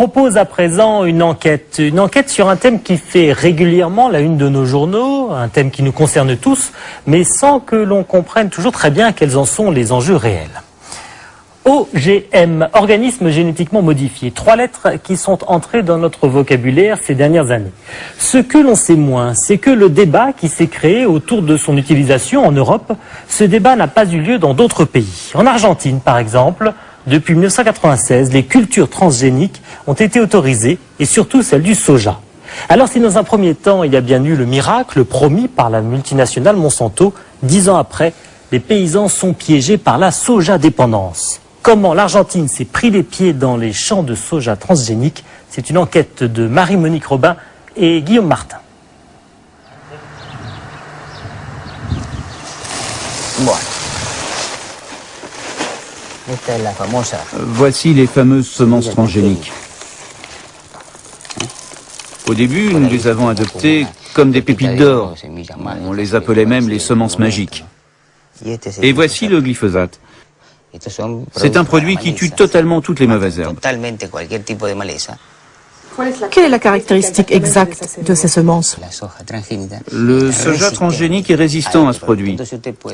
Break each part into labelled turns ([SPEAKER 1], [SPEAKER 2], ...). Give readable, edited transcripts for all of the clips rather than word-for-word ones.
[SPEAKER 1] propose à présent une enquête sur un thème qui fait régulièrement la une de nos journaux, un thème qui nous concerne tous, mais sans que l'on comprenne toujours très bien quels en sont les enjeux réels. OGM, organisme génétiquement modifié, 3 lettres qui sont entrées dans notre vocabulaire ces dernières années. Ce que l'on sait moins, c'est que le débat qui s'est créé autour de son utilisation en Europe, ce débat n'a pas eu lieu dans d'autres pays. En Argentine, par exemple, depuis 1996, les cultures transgéniques ont été autorisées, et surtout celle du soja. Alors si dans un premier temps, il y a bien eu le miracle promis par la multinationale Monsanto, 10 ans après, les paysans sont piégés par la soja-dépendance. Comment l'Argentine s'est pris les pieds dans les champs de soja transgénique? C'est une enquête de Marie-Monique Robin et Guillaume Martin.
[SPEAKER 2] Voici les fameuses semences transgéniques. Au début, nous les avons adoptées comme des pépites d'or. On les appelait même les semences magiques. Et voici le glyphosate. C'est un produit qui tue totalement toutes les mauvaises herbes.
[SPEAKER 3] Quelle est la caractéristique exacte de ces semences?
[SPEAKER 2] Le soja transgénique est résistant à ce produit.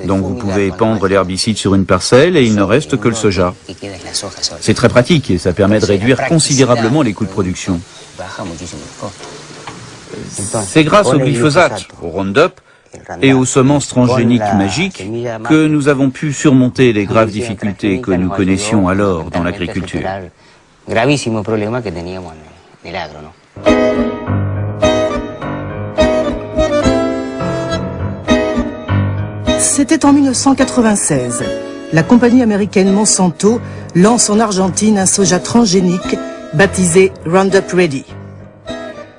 [SPEAKER 2] Donc vous pouvez épandre l'herbicide sur une parcelle et il ne reste que le soja. C'est très pratique et ça permet de réduire considérablement les coûts de production. C'est grâce au glyphosate, au Roundup et aux semences transgéniques magiques que nous avons pu surmonter les graves difficultés que nous connaissions alors dans l'agriculture.
[SPEAKER 3] C'était en 1996. La compagnie américaine Monsanto lance en Argentine un soja transgénique baptisé Roundup Ready.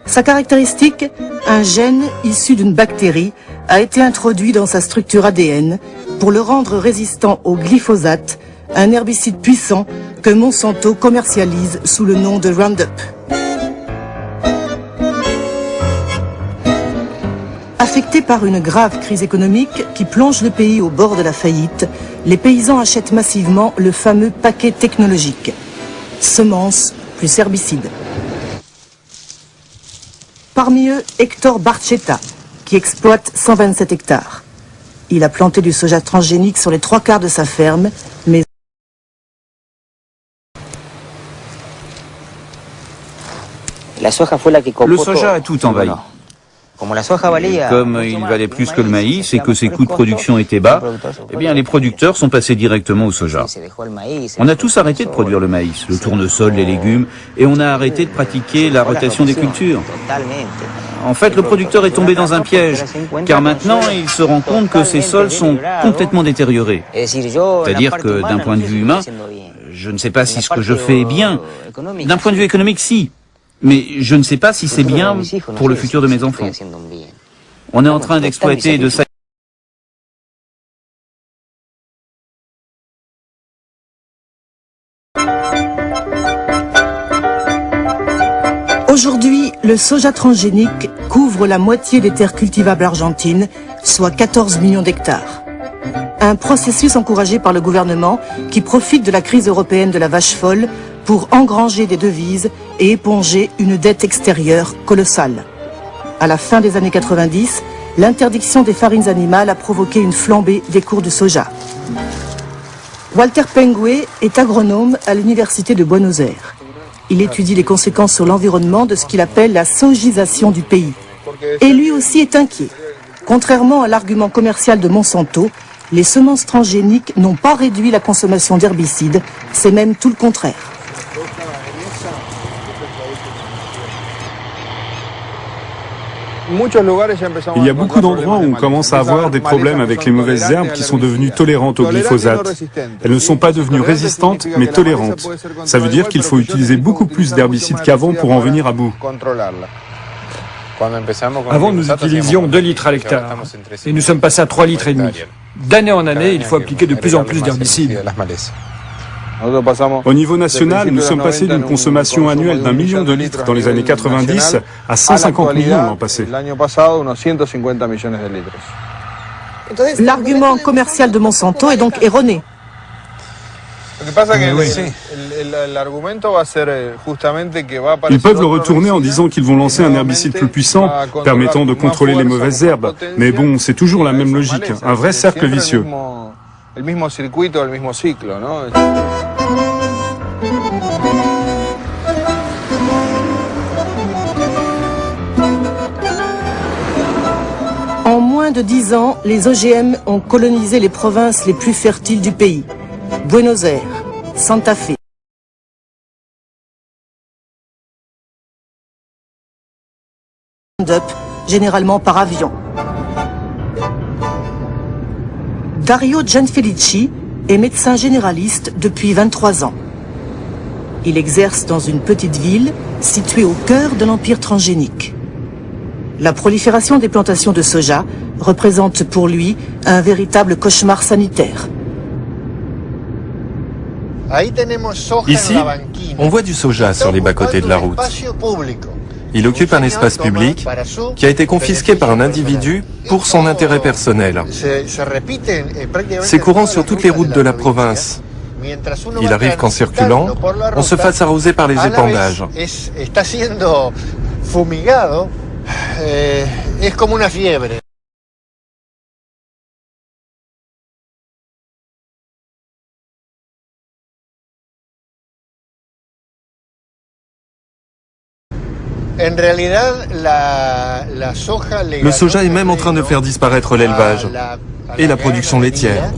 [SPEAKER 3] Sa caractéristique, un gène issu d'une bactérie a été introduit dans sa structure ADN pour le rendre résistant au glyphosate, un herbicide puissant que Monsanto commercialise sous le nom de Roundup. Affectés par une grave crise économique qui plonge le pays au bord de la faillite, les paysans achètent massivement le fameux paquet technologique. Semences plus herbicides. Parmi eux, Hector Barchetta, qui exploite 127 hectares. Il a planté du soja transgénique sur les 3/4 de sa ferme, mais
[SPEAKER 2] Le soja a tout envahi. Comme il valait plus que le maïs et que ses coûts de production étaient bas, eh bien les producteurs sont passés directement au soja. On a tous arrêté de produire le maïs, le tournesol, les légumes, et on a arrêté de pratiquer la rotation des cultures. En fait, le producteur est tombé dans un piège, car maintenant il se rend compte que ces sols sont complètement détériorés. C'est-à-dire que d'un point de vue humain, je ne sais pas si ce que je fais est bien. D'un point de vue économique, si. Mais je ne sais pas si c'est bien pour le futur de mes enfants. On est en train d'exploiter de ça.
[SPEAKER 3] Aujourd'hui, le soja transgénique couvre la moitié des terres cultivables argentines, soit 14 millions d'hectares. Un processus encouragé par le gouvernement qui profite de la crise européenne de la vache folle pour engranger des devises et éponger une dette extérieure colossale. À la fin des années 90, l'interdiction des farines animales a provoqué une flambée des cours du soja. Walter Pengue est agronome à l'université de Buenos Aires. Il étudie les conséquences sur l'environnement de ce qu'il appelle la sojisation du pays. Et lui aussi est inquiet. Contrairement à l'argument commercial de Monsanto, les semences transgéniques n'ont pas réduit la consommation d'herbicides, c'est même tout le contraire.
[SPEAKER 4] Il y a beaucoup d'endroits où on commence à avoir des problèmes avec les mauvaises herbes qui sont devenues tolérantes au glyphosate. Elles ne sont pas devenues résistantes, mais tolérantes. Ça veut dire qu'il faut utiliser beaucoup plus d'herbicides qu'avant pour en venir à bout.
[SPEAKER 5] Avant, nous utilisions 2 litres à l'hectare, et nous sommes passés à 3,5 litres. D'année en année, il faut appliquer de plus en plus d'herbicides.
[SPEAKER 4] Au niveau national, nous sommes passés d'une consommation annuelle d'1 million de litres dans les années 90 à 150 millions l'an passé.
[SPEAKER 3] L'argument commercial de Monsanto est donc erroné.
[SPEAKER 4] Ils peuvent le retourner en disant qu'ils vont lancer un herbicide plus puissant, permettant de contrôler les mauvaises herbes. Mais bon, c'est toujours la même logique, un vrai cercle vicieux.
[SPEAKER 3] En moins de 10 ans, les OGM ont colonisé les provinces les plus fertiles du pays. Buenos Aires, Santa Fe. Généralement par avion. Dario Gianfelici est médecin généraliste depuis 23 ans. Il exerce dans une petite ville située au cœur de l'empire transgénique. La prolifération des plantations de soja représente pour lui un véritable cauchemar sanitaire.
[SPEAKER 6] Ici, on voit du soja sur les bas-côtés de la route. Il occupe un espace public qui a été confisqué par un individu pour son intérêt personnel. C'est courant sur toutes les routes de la province. Il arrive qu'en circulant, on se fasse arroser par les épandages. Le soja est même en train de faire disparaître l'élevage et la production laitière.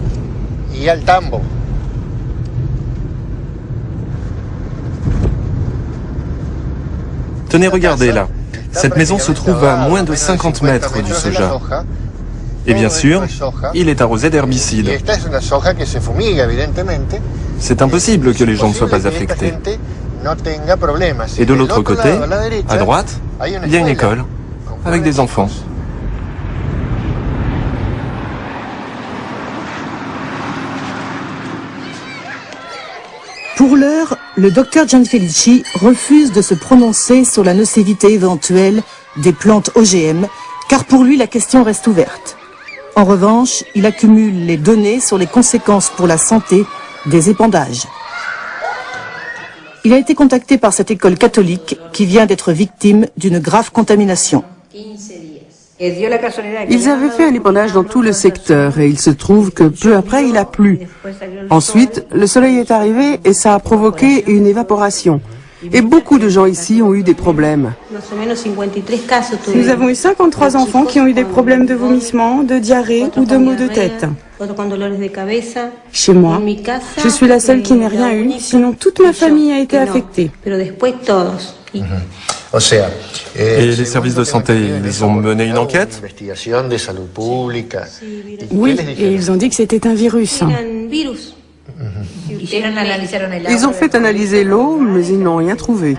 [SPEAKER 6] Tenez, regardez là. Cette maison se trouve à moins de 50 mètres du soja. Et bien sûr, il est arrosé d'herbicides. C'est impossible que les gens ne soient pas affectés. Et de l'autre côté, à droite, il y a une école, avec des enfants.
[SPEAKER 3] Pour l'heure, le docteur Gianfelici refuse de se prononcer sur la nocivité éventuelle des plantes OGM, car pour lui la question reste ouverte. En revanche, il accumule les données sur les conséquences pour la santé des épandages. Il a été contacté par cette école catholique qui vient d'être victime d'une grave contamination.
[SPEAKER 7] Ils avaient fait un épandage dans tout le secteur et il se trouve que peu après il a plu. Ensuite, le soleil est arrivé et ça a provoqué une évaporation. Et beaucoup de gens ici ont eu des problèmes.
[SPEAKER 8] Nous avons eu 53 enfants qui ont eu des problèmes de vomissement, de diarrhée ou de maux de tête. Chez moi, je suis la seule qui n'ait rien eu, sinon toute ma famille a été affectée.
[SPEAKER 6] Et les services de santé, ils ont mené une enquête?
[SPEAKER 8] Oui, et ils ont dit que c'était un virus.
[SPEAKER 7] Ils ont fait analyser l'eau, mais ils n'ont rien trouvé.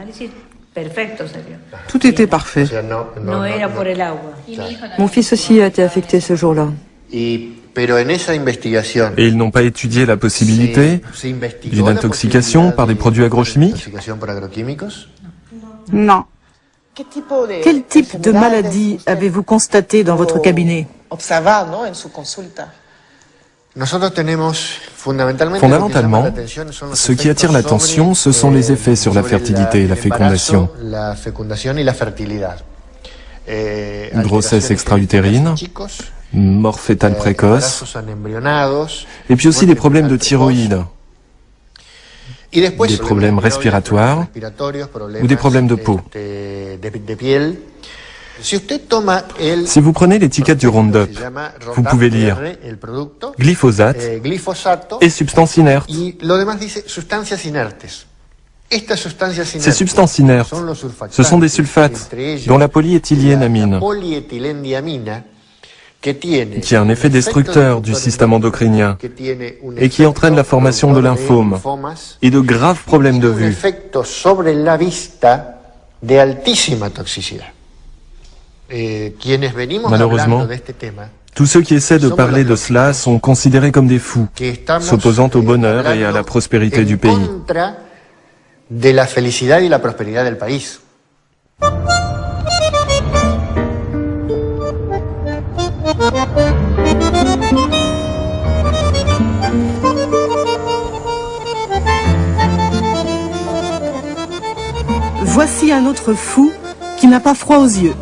[SPEAKER 7] Tout était parfait.
[SPEAKER 8] Mon fils aussi a été affecté ce jour-là.
[SPEAKER 6] Et ils n'ont pas étudié la possibilité d'une intoxication par des produits agrochimiques?
[SPEAKER 8] Non.
[SPEAKER 3] Quel type de maladie avez-vous constaté dans votre cabinet?
[SPEAKER 6] Fondamentalement, ce qui attire l'attention, ce sont les effets sur la fertilité et la fécondation. Grossesse extra-utérine, mort fœtale précoce, et puis aussi des problèmes de thyroïde, des problèmes respiratoires ou des problèmes de peau. Si vous prenez l'étiquette du Roundup, vous pouvez lire glyphosate et substances inertes. Ces substances inertes, ce sont des sulfates dont la polyéthylénamine, qui a un effet destructeur du système endocrinien et qui entraîne la formation de lymphomes et de graves problèmes de vue. Malheureusement, tous ceux qui essaient de parler de cela sont considérés comme des fous, s'opposant au bonheur et à la prospérité du pays.
[SPEAKER 3] Voici un autre fou qui n'a pas froid aux yeux.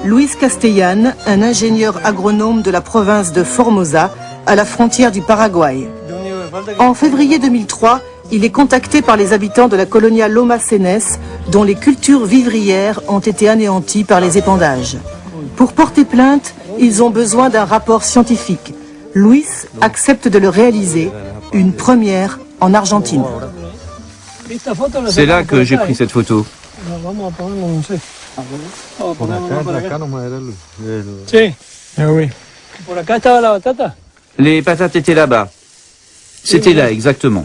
[SPEAKER 3] Luis Castellan, un ingénieur agronome de la province de Formosa, à la frontière du Paraguay. En février 2003, il est contacté par les habitants de la colonia Loma Cenes, dont les cultures vivrières ont été anéanties par les épandages. Pour porter plainte, ils ont besoin d'un rapport scientifique. Luis accepte de le réaliser, une première en Argentine.
[SPEAKER 2] C'est là que j'ai pris cette photo.
[SPEAKER 5] Ah oui.
[SPEAKER 2] Les patates étaient là-bas. C'était là, exactement.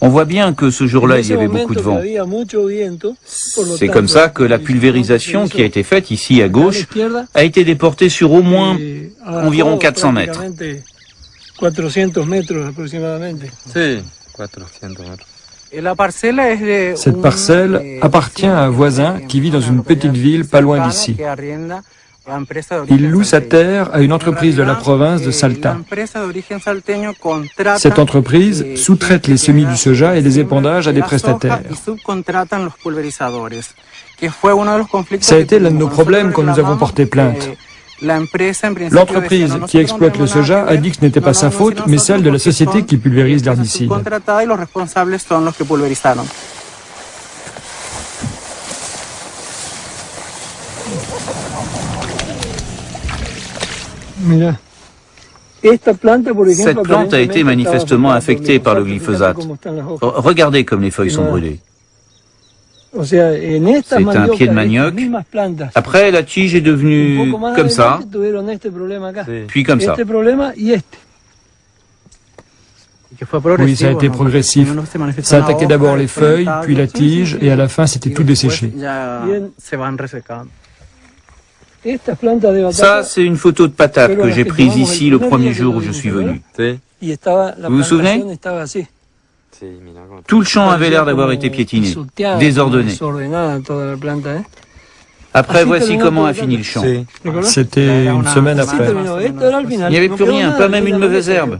[SPEAKER 2] On voit bien que ce jour-là, il y avait beaucoup de vent. C'est comme ça que la pulvérisation qui a été faite ici à gauche a été déportée sur au moins environ 400 mètres.
[SPEAKER 9] 400 metros aproximadamente.
[SPEAKER 6] Sí, 400 metros.
[SPEAKER 5] Cette parcelle appartient à un voisin qui vit dans une petite ville pas loin d'ici. Il loue sa terre à une entreprise de la province de Salta. Cette entreprise sous-traite les semis du soja et des épandages à des prestataires. Ça a été l'un de nos problèmes quand nous avons porté plainte. L'entreprise qui exploite le soja a dit que ce n'était pas sa faute, mais celle de la société qui pulvérise l'herbicide.
[SPEAKER 2] Cette plante a été manifestement affectée par le glyphosate. Regardez comme les feuilles sont brûlées. C'est un pied de manioc. Après, la tige est devenue comme ça, puis comme ça.
[SPEAKER 5] Oui, ça a été progressif. Ça attaquait d'abord les feuilles, puis la tige, et à la fin, c'était tout desséché.
[SPEAKER 2] Ça, c'est une photo de patate que j'ai prise ici le premier jour où je suis venu. Vous vous souvenez? Tout le champ avait l'air d'avoir été piétiné, désordonné. Après, voici comment a fini le champ.
[SPEAKER 5] C'était une semaine après.
[SPEAKER 2] Il n'y avait plus rien, pas même une mauvaise herbe.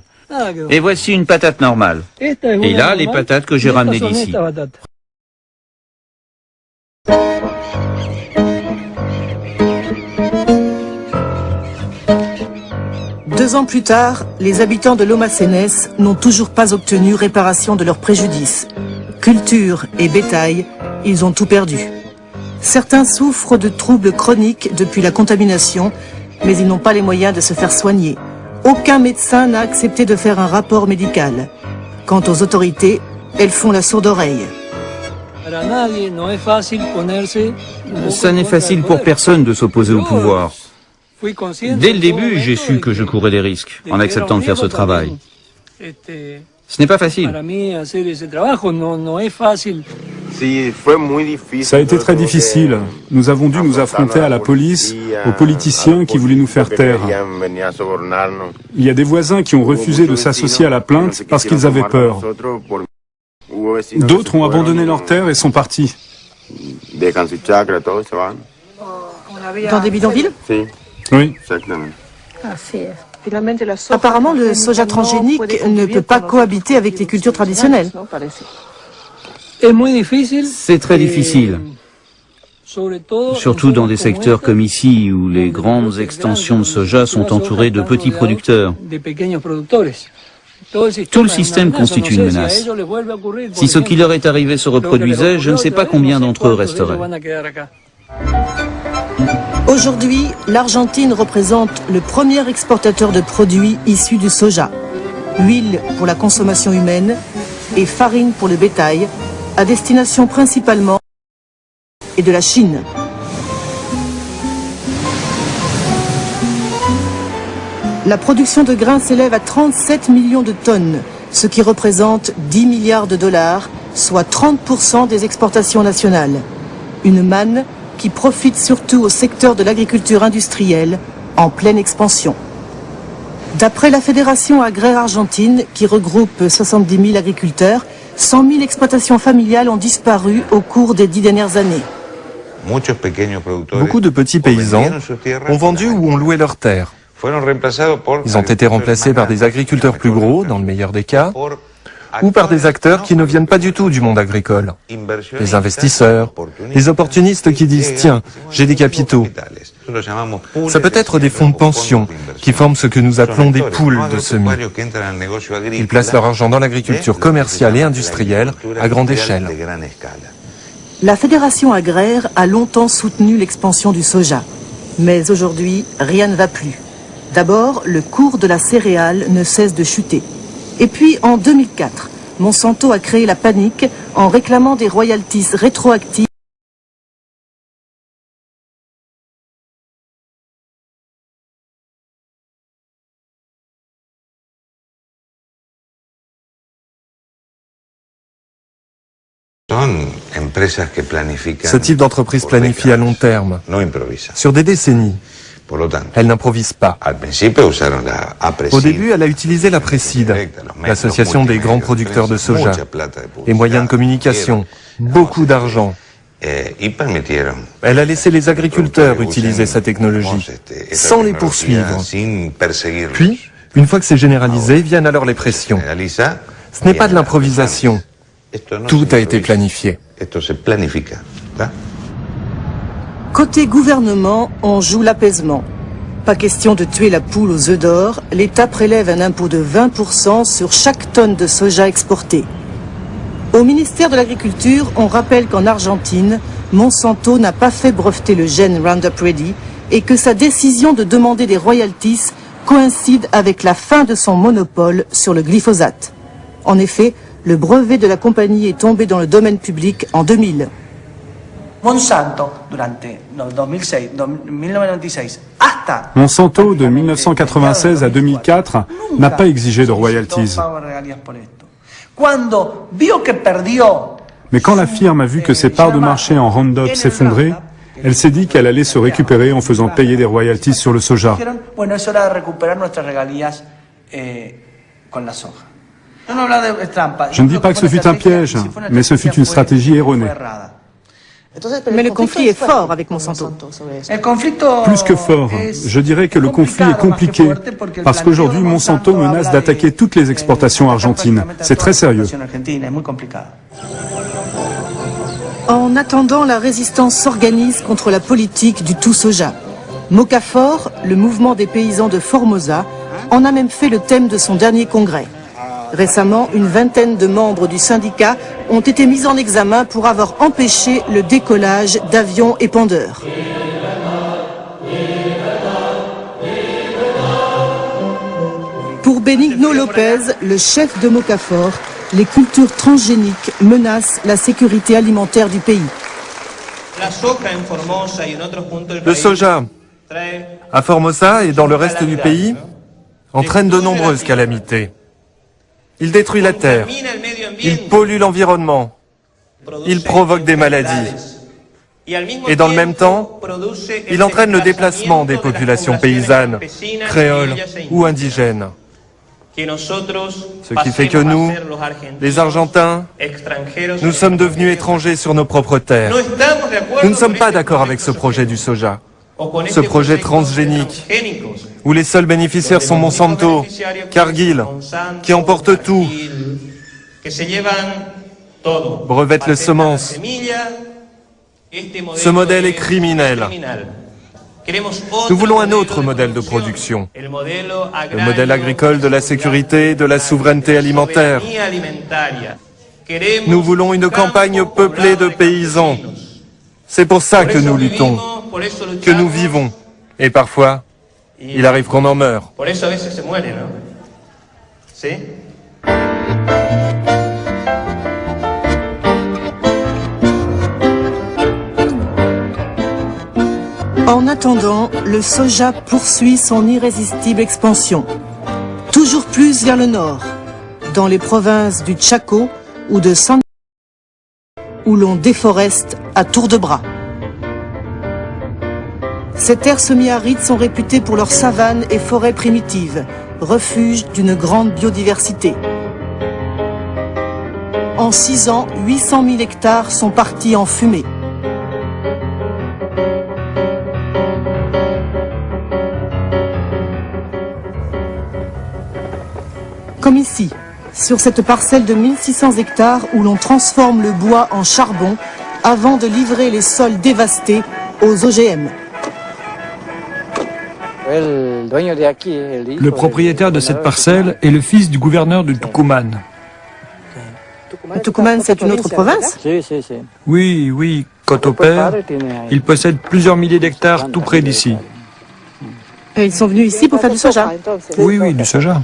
[SPEAKER 2] Et voici une patate normale. Et là, les patates que j'ai ramenées d'ici.
[SPEAKER 3] Deux ans plus tard, les habitants de Loma Cenes n'ont toujours pas obtenu réparation de leurs préjudices. Culture et bétail, ils ont tout perdu. Certains souffrent de troubles chroniques depuis la contamination, mais ils n'ont pas les moyens de se faire soigner. Aucun médecin n'a accepté de faire un rapport médical. Quant aux autorités, elles font la sourde oreille.
[SPEAKER 2] Ça n'est facile pour personne de s'opposer au pouvoir. Dès le début, j'ai su que je courais des risques en acceptant de faire ce travail. Ce n'est pas facile.
[SPEAKER 4] Ça a été très difficile. Nous avons dû nous affronter à la police, aux politiciens qui voulaient nous faire taire. Il y a des voisins qui ont refusé de s'associer à la plainte parce qu'ils avaient peur. D'autres ont abandonné leurs terres et sont partis.
[SPEAKER 3] Dans des bidonvilles?
[SPEAKER 4] Oui.
[SPEAKER 3] Apparemment, le soja transgénique ne peut pas cohabiter avec les cultures traditionnelles.
[SPEAKER 2] C'est très difficile. Surtout dans des secteurs comme ici, où les grandes extensions de soja sont entourées de petits producteurs. Tout le système constitue une menace. Si ce qui leur est arrivé se reproduisait, je ne sais pas combien d'entre eux resteraient.
[SPEAKER 3] Aujourd'hui, l'Argentine représente le premier exportateur de produits issus du soja. Huile pour la consommation humaine et farine pour le bétail, à destination principalement et de la Chine. La production de grains s'élève à 37 millions de tonnes, ce qui représente 10 milliards de dollars, soit 30% des exportations nationales. Une manne qui profite surtout au secteur de l'agriculture industrielle, en pleine expansion. D'après la Fédération agraire argentine, qui regroupe 70 000 agriculteurs, 100 000 exploitations familiales ont disparu au cours des 10 dernières années.
[SPEAKER 6] Beaucoup de petits paysans ont vendu ou ont loué leurs terres. Ils ont été remplacés par des agriculteurs plus gros, dans le meilleur des cas, ou par des acteurs qui ne viennent pas du tout du monde agricole. Les investisseurs, les opportunistes qui disent « Tiens, j'ai des capitaux ». Ça peut être des fonds de pension qui forment ce que nous appelons des poules de semis. Ils placent leur argent dans l'agriculture commerciale et industrielle à grande échelle.
[SPEAKER 3] La Fédération agraire a longtemps soutenu l'expansion du soja. Mais aujourd'hui, rien ne va plus. D'abord, le cours de la céréale ne cesse de chuter. Et puis, en 2004, Monsanto a créé la panique en réclamant des royalties rétroactives
[SPEAKER 6] Ce type d'entreprise planifie à long terme, sur des décennies. Elle n'improvise pas. Au début, elle a utilisé la Précide, l'association des grands producteurs de soja, les moyens de communication, beaucoup d'argent. Elle a laissé les agriculteurs utiliser sa technologie, sans les poursuivre. Puis, une fois que c'est généralisé, viennent alors les pressions. Ce n'est pas de l'improvisation. Tout a été planifié.
[SPEAKER 3] Côté gouvernement, on joue l'apaisement. Pas question de tuer la poule aux œufs d'or, l'État prélève un impôt de 20% sur chaque tonne de soja exportée. Au ministère de l'Agriculture, on rappelle qu'en Argentine, Monsanto n'a pas fait breveter le gène Roundup Ready et que sa décision de demander des royalties coïncide avec la fin de son monopole sur le glyphosate. En effet, le brevet de la compagnie est tombé dans le domaine public en 2000.
[SPEAKER 4] Monsanto, de 1996 à 2004, n'a pas exigé de royalties. Mais quand la firme a vu que ses parts de marché en Roundup s'effondraient, elle s'est dit qu'elle allait se récupérer en faisant payer des royalties sur le soja. Je ne dis pas que ce fut un piège, mais ce fut une stratégie erronée.
[SPEAKER 3] Mais le conflit est fort avec Monsanto.
[SPEAKER 4] Plus que fort, je dirais que le conflit est compliqué, parce qu'aujourd'hui Monsanto menace d'attaquer toutes les exportations argentines. C'est très sérieux.
[SPEAKER 3] En attendant, la résistance s'organise contre la politique du tout soja. Mocafort, le mouvement des paysans de Formosa, en a même fait le thème de son dernier congrès. Récemment, une vingtaine de membres du syndicat ont été mis en examen pour avoir empêché le décollage d'avions épandeurs. Pour Benigno Lopez, le chef de Mocafort, les cultures transgéniques menacent la sécurité alimentaire du pays.
[SPEAKER 6] Le soja, à Formosa et dans le reste du pays, entraîne de nombreuses calamités. Il détruit la terre, il pollue l'environnement, il provoque des maladies. Et dans le même temps, il entraîne le déplacement des populations paysannes, créoles ou indigènes. Ce qui fait que nous, les Argentins, nous sommes devenus étrangers sur nos propres terres. Nous ne sommes pas d'accord avec ce projet du soja, ce projet transgénique, où les seuls bénéficiaires sont Monsanto, Cargill, qui emportent tout, brevettent les semences. Ce modèle est criminel. Nous voulons un autre modèle de production, le modèle agricole de la sécurité et de la souveraineté alimentaire. Nous voulons une campagne peuplée de paysans. C'est pour ça que nous luttons, que nous vivons, et parfois, il arrive qu'on en meure.
[SPEAKER 3] En attendant, le soja poursuit son irrésistible expansion. Toujours plus vers le nord, dans les provinces du Chaco ou de San, où l'on déforeste à tour de bras. Ces terres semi-arides sont réputées pour leurs savanes et forêts primitives, refuge d'une grande biodiversité. En 6 ans, 800 000 hectares sont partis en fumée. Comme ici, sur cette parcelle de 1600 hectares où l'on transforme le bois en charbon avant de livrer les sols dévastés aux OGM.
[SPEAKER 5] Le propriétaire de cette parcelle est le fils du gouverneur de Tucumán.
[SPEAKER 3] Tucumán, c'est une autre province?
[SPEAKER 5] Oui, quant au père, il possède plusieurs milliers d'hectares tout près d'ici.
[SPEAKER 3] Et ils sont venus ici pour faire du soja?
[SPEAKER 5] Oui, du soja.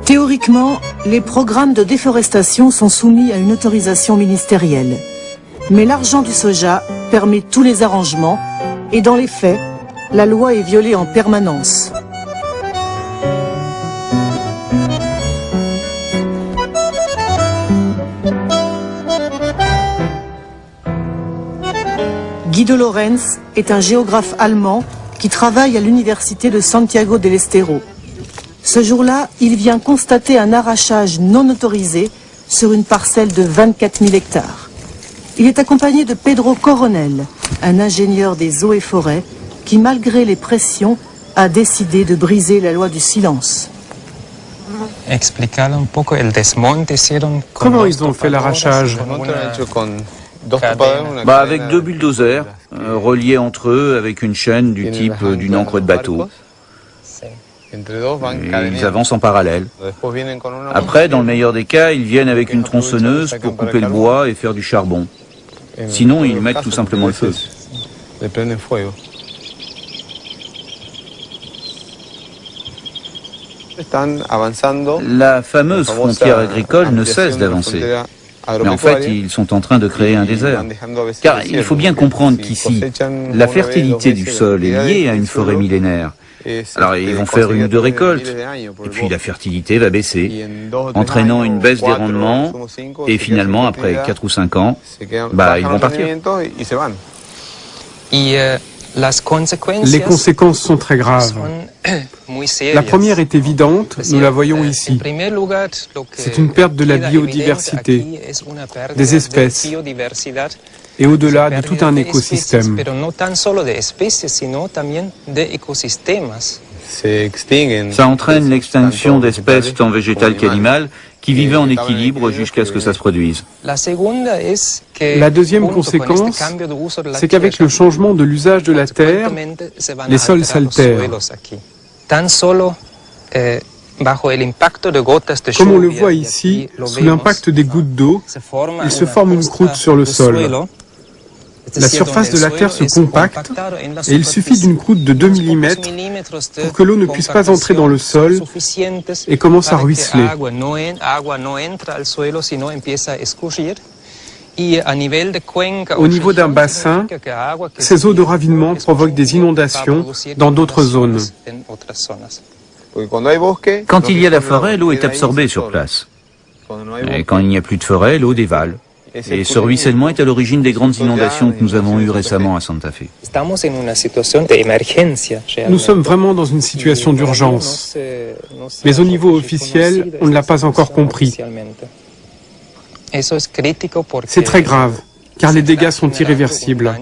[SPEAKER 3] Théoriquement, les programmes de déforestation sont soumis à une autorisation ministérielle. Mais l'argent du soja permet tous les arrangements et dans les faits, la loi est violée en permanence. Guido Lorenz est un géographe allemand qui travaille à l'université de Santiago del Estero. Ce jour-là, il vient constater un arrachage non autorisé sur une parcelle de 24 000 hectares. Il est accompagné de Pedro Coronel, un ingénieur des eaux et forêts, qui, malgré les pressions, a décidé de briser la loi du silence.
[SPEAKER 4] Comment ils ont fait l'arrachage?
[SPEAKER 2] Avec 2 bulldozers, reliés entre eux avec une chaîne du type d'une ancre de bateau. Et ils avancent en parallèle. Après, dans le meilleur des cas, ils viennent avec une tronçonneuse pour couper le bois et faire du charbon. Sinon, ils mettent tout simplement le feu. La fameuse frontière agricole ne cesse d'avancer. Mais en fait, ils sont en train de créer un désert. Car il faut bien comprendre qu'ici, la fertilité du sol est liée à une forêt millénaire. Alors ils vont faire 1 ou 2 récoltes, et puis la fertilité va baisser, entraînant une baisse des rendements, et finalement, après 4 ou 5 ans, ils vont partir.
[SPEAKER 4] Les conséquences sont très graves. La première est évidente, nous la voyons ici. C'est une perte de la biodiversité, des espèces, et au-delà de tout un écosystème.
[SPEAKER 2] Ça entraîne l'extinction d'espèces tant végétales qu'animales qui vivaient en équilibre jusqu'à ce que ça se produise.
[SPEAKER 4] La deuxième conséquence, c'est qu'avec le changement de l'usage de la terre, les sols s'altèrent. Comme on le voit ici, sous l'impact des gouttes d'eau, il se forme une croûte sur le sol. La surface de la terre se compacte et il suffit d'une croûte de 2 mm pour que l'eau ne puisse pas entrer dans le sol et commence à ruisseler. Au niveau d'un bassin, ces eaux de ravinement provoquent des inondations dans d'autres zones.
[SPEAKER 2] Quand il y a la forêt, l'eau est absorbée sur place. Et quand il n'y a plus de forêt, l'eau dévale. Et ce ruissellement est à l'origine des grandes inondations que nous avons eues récemment à Santa Fe.
[SPEAKER 4] Nous sommes vraiment dans une situation d'urgence. Mais au niveau officiel, on ne l'a pas encore compris. C'est très grave, car les dégâts sont irréversibles.